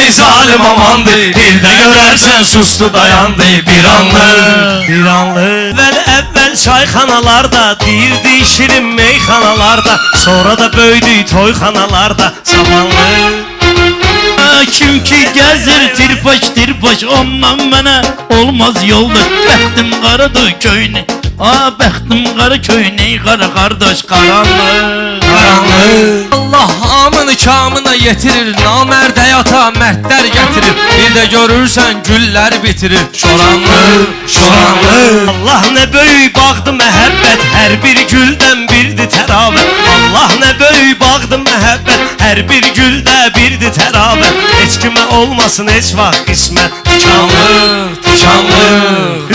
ey zalim amandı. Bir də görərsən sustu dayandı bir anlıq, bir anlıq. Əvvəl çayxanalarda, deyirdi şirin meyxanalarda, sonra da böyüdü toyxanalarda zamanlı. Kim ki gezir tirpaş ondan mənə olmaz yoldur. Bəxtim qaradır köyünü, bəxtim qara köyünü, qara qardaş qaranlıq, qaranlıq. Allah hamını kamına yetirir, namərd həyata mərdlər gətirir. Bir də görürsən güllər bitirir, şoranlıq, şoranlıq. Allah nə böyük bağdı məhəbbət, hər bir güldən birdi təravət. Allah nə böyük bağdı məhəbbət, hər bir güldə birdi təravət. Heç kimə olmasın heç vaxt qismət, tikanlıq, tikanlıq.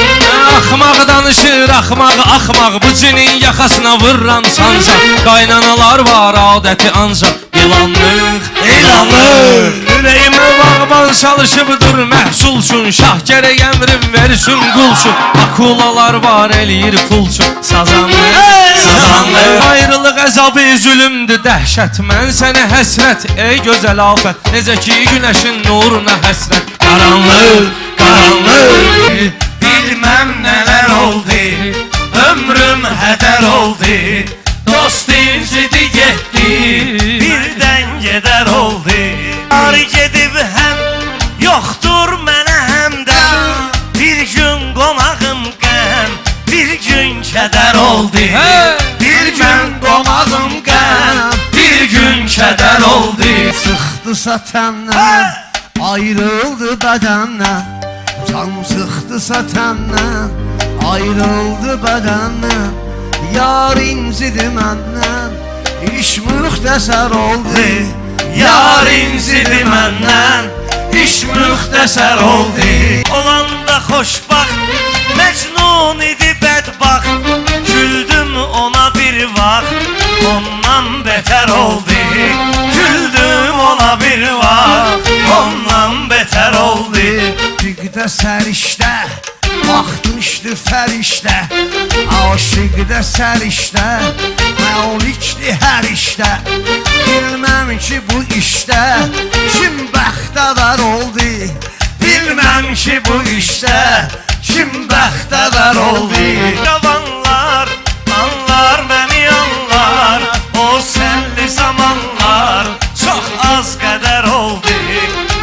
Axmaq danışır, axmaq, bu cinin yaxasına vurran sancaq. Qaynanalar var adəti ancaq, ilanlıq, ilanlıq. Ürəyimə bağban çalışıb dur məhsulsun, şah gərək əmrim versin qulsun. Akulalar var eləyir pulsun, sazanlıq, sazanlıq. Ayrılıq əzabı zülümdür dəhşət, mən sənə həsrət ey gözəl afət. Necə ki günəşin nuruna həsrət, qaranlıq, qaranlıq. Bilməm nələr oldu, ömrüm hədər oldu. Dost incidi getdi, birdən gedər oldu. Ar gedib həm, yoxdur mənə həmdən. Bir gün qonağım qəm, bir gün kədər oldu. Bir gün qonağım qəm, bir gün kədər oldu. Sıxdısa təndən, ayrıldı bədəndən. Can sıxdısa təndən, ayrıldı bədəndən. Yar incidi məndən, iş müxtəsər oldu. Yar incidi məndən, iş müxtəsər oldu. Olanda xoşbaxt, məcnun idi bədbaxt. Güldüm ona bir vaxt, ondan betər oldu. Güldüm ona bir vaxt, ondan betər oldu. Aşıqda sərişdə, vaxtmışdı fərişdə. Aşıqda sərişdə, məulikdi hər işdə. Bilməm ki bu işdə, kim bəxtəvər oldu. Bilməm ki bu işdə, kim bəxtəvər oldu. Yavanlar, anlar məni anlar, o sənli zamanlar çox az qədər oldu.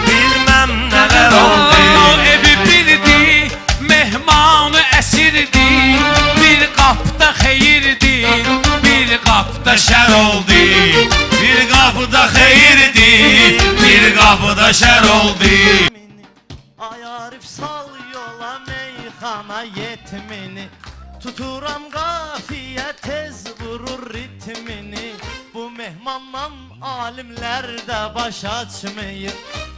Bilməm nələr oldu. Evi bildi, mehmanı əsirdi. Bir qapda xeyirdi, bir qapda şər oldu. Bir qapıda xeyirdi, bir qapıda şər oldu. Ay Arif sal yola meyxana yetmini. Tuturam qafiyə tez vurur ritmini. Bu mehmandan alimlər də baş açmıyır.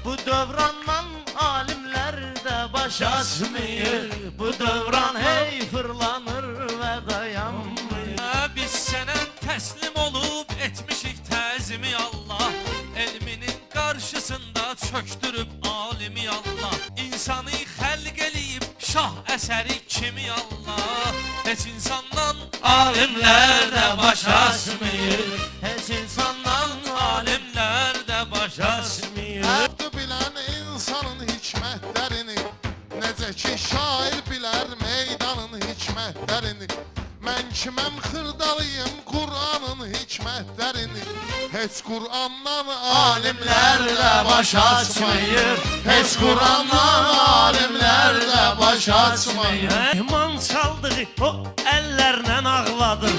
Bu dövrandan alimlər də baş açmıyır. Bu dövran hey fırlanır və dayanmır. Biz sənə təslim olub etmişik təzimi Allah. Elminin qarşısında çöktürüb alimi Allah. İnsanı xəlq eləyib şah əsəri kimi Allah. Heç insandan alimlər də baş açmıyır. Heç insandan Alimlər də baş açmıyır. Həbdü bilən insanın hikmətlərini, necə ki şair bilər meydanın hikmətlərini. Mən kiməm xırdalıyım Qur'anın hikmətlərini. Heç Qur'andan alimlər də baş açmayır. Heç Qur'andan alimlər də baş açmayır. Mehman çaldığı o əllərlə ağladır.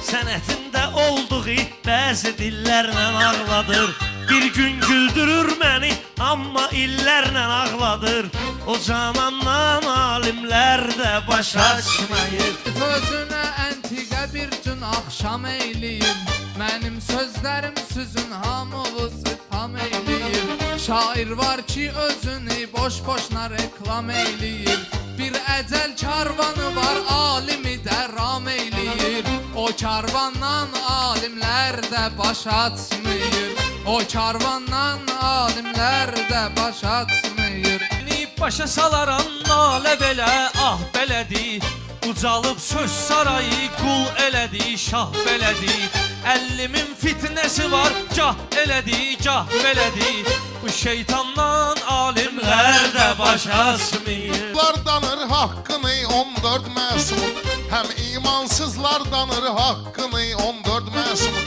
Sənətində olduğu bəzi dillərlə ağladır. Bir gün güldürür məni, amma illərlə ağladır. O canandan alimlər də baş açmayır. Sözünə əntiqə bir gün axşam eyləyim. Mənim sözlərim süzün hamınızı tam eyləyir. Şair var ki özünü boş-boşuna reklam eyləyir. Bir əcəl karvanı var alimi də ram eyləyir. O karvandan alimlər də baş açmıyır. O karvandan alimlər də baş açmıyır. Başa salaran nalə belə, ah belədir. Ucalıb söz sarayı qul elədi, şah belədi 50 min fitnəsi var, cah elədi, cah belədi Bu şeytandan alimlər də baş açmıyor Lar danır haqqını 14 məsumun Həm imansızlar danır haqqını 14 məsumun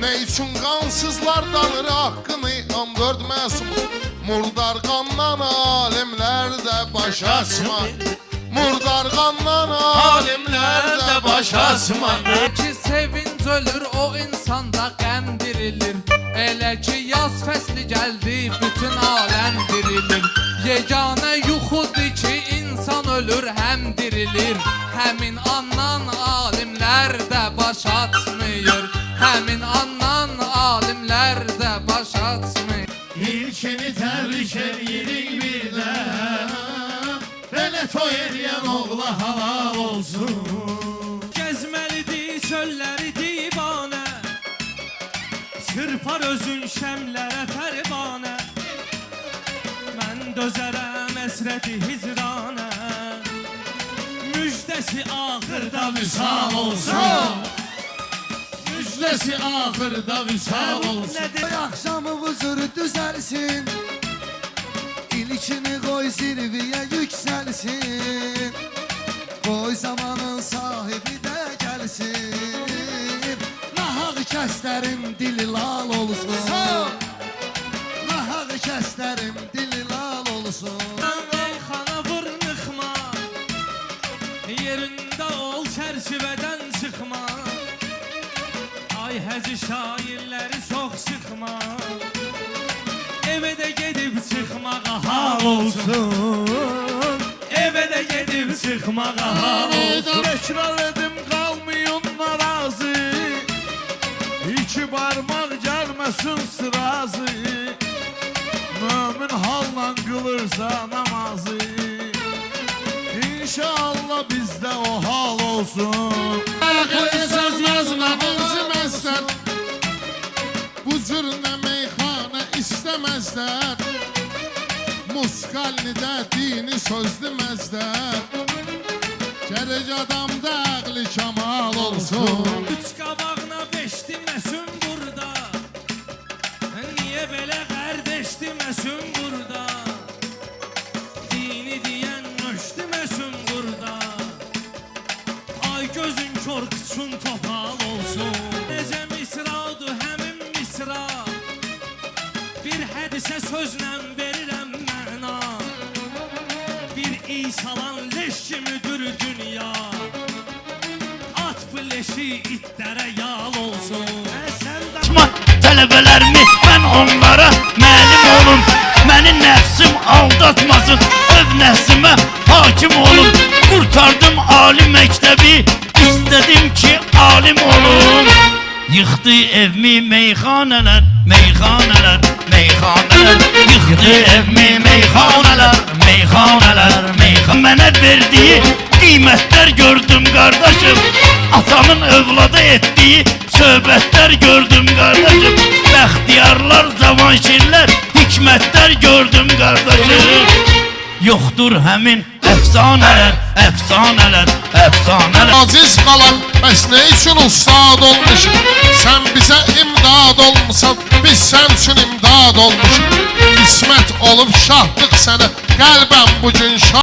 Ne üçün qansızlar danır haqqını 14 məsumun Murdar qandan alimlər də baş açmır Murdar qandan alimlər də baş açmır Ki sevinç ölür o insanda qəm dirilir Elə ki yaz fəsli gəldi bütün aləm dirilir Yeganə yuxudur ki insan ölür həm dirilir Həmin andan alimlər də baş açmıyor Həmin andan alimlər də baş açmıyor İlkini təbrik edirik bir də Belə toy edən oğla halal olsun Gəzməlidir çölləri divanə Çırpar özün şəmlərə pərvanə Mən dözərəm əsrəti hicranə Müjdəsi axırda vüsal olsun Müjdəsi axırda vüsal olsun Axşamı huzur düzəlsin İlkini qoy zirviyə yüksəlsin Qoy zamanın sahibi də gəlsin Nahaq kəslərin dili lal olsun Nahaq kəslərin dili lal olsun Xana vur nıxma Yerində ol çərçivədən çıxma Ay həzi şairləri çox sıxma Evə də gedib çıxmağa hal olsun Evə də gedib çıxmağa hal olsun Təkrar edim qalmayın narazı İki barmaq gəlməsin sırazı Mömin halla qılırsa namazı İnşallah bizdə o hal olsun Söz yazmadınızı məzlər Bu cür nə meyxanə istəməzlər Muskallidə dini söz deməzlər Gərək adamda əqli kamal olsun Üç qabağına beş deməsin burada Niyə belə qardeş deməsin burada Dini deyən nöş deməsin burada Ay gözün kör qıçın topal olsun Necə misradır həmin misra Bir hədisə sözlə verirəm məna Bir İsalan leş kimidir dünya At bu leşi itlərə yal olsun Açma tələbələrimi mən onlara məlim olum Məni nəfsim aldatmasın Öz nəfsimə hakim olum Qurtardım ali məktəbi İstədim ki alim olum Yıxdı evimi meyxanələr Meyxanələr, meyxanələr Yıxdı evimi meyxanələr Meyxanələr, meyxanələr Mənə verdiyi qiymətlər gördüm qardaşım Atamın övlada etdiyi söhbətlər gördüm qardaşım Bəxtiyarlar, zamanşirlər, hikmətlər gördüm qardaşım Yoxdur həmin əfsanələr, əfsanələr, əfsanələr Aziz qalan bəs nə üçün ustad olmuşum Sən bizə imdad olmusan Biz sən üçün imdad olmuşum İsmət olub şahdıq sənə Qəlbəm bugün şah